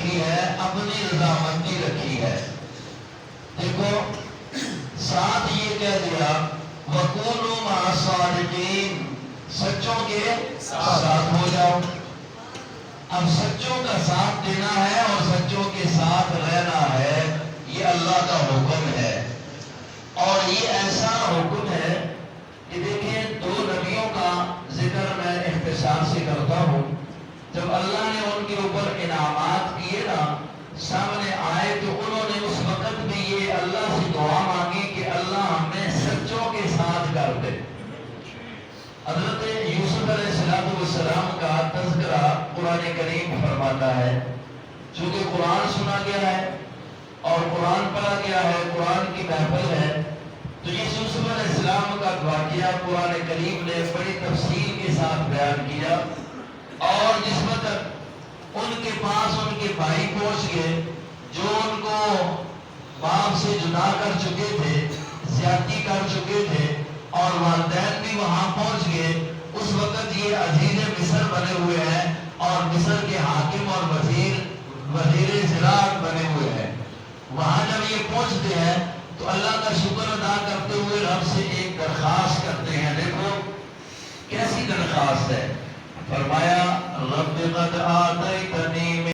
رکھی ہے، اپنی رضامندی رکھی ہے۔ دیکھو ساتھ یہ کہہ دیا وَكُونُوا مَعَ الصَّادِقِينَ، سچوں کے ساتھ ہو جاؤ۔ اب سچوں کا ساتھ دینا ہے اور سچوں کے ساتھ رہنا ہے، یہ اللہ کا حکم ہے۔ اور یہ ایسا حکم ہے کہ دیکھیں دو نبیوں کا ذکر میں اختصار سے کرتا ہوں۔ جب اللہ نے ان کے اوپر انعامات کیے نا سامنے آئے تو انہوں نے اس وقت بھی یہ اللہ سے دعا مانگی کہ اللہ ہمیں سچوں کے ساتھ کر دے۔ حضرت یوسف علیہ السلام کا تذکرہ قرآن کریم فرماتا ہے، چونکہ قرآن سنا گیا ہے اور قرآن پڑھا گیا ہے، قرآن کی محفل ہے، تو یہ یوسف علیہ السلام کا واقعہ قرآن کریم نے بڑی تفصیل کے ساتھ بیان کیا۔ اور جس وقت ان کے پاس ان کے بھائی پہنچ گئے جو ان کو باپ سے جدا کر چکے تھے، زیادتی کر چکے تھے، اور والدین بھی وہاں پہنچ گئے، اس وقت یہ عزیز مصر بنے ہوئے ہیں اور مصر کے حاکم اور وزیر زراعت بنے ہوئے ہیں۔ وہاں جب یہ پہنچتے ہیں تو اللہ کا شکر ادا کرتے ہوئے رب سے ایک درخواست کرتے ہیں۔ دیکھو کیسی درخواست ہے، فرمایا رب قد آتیتنی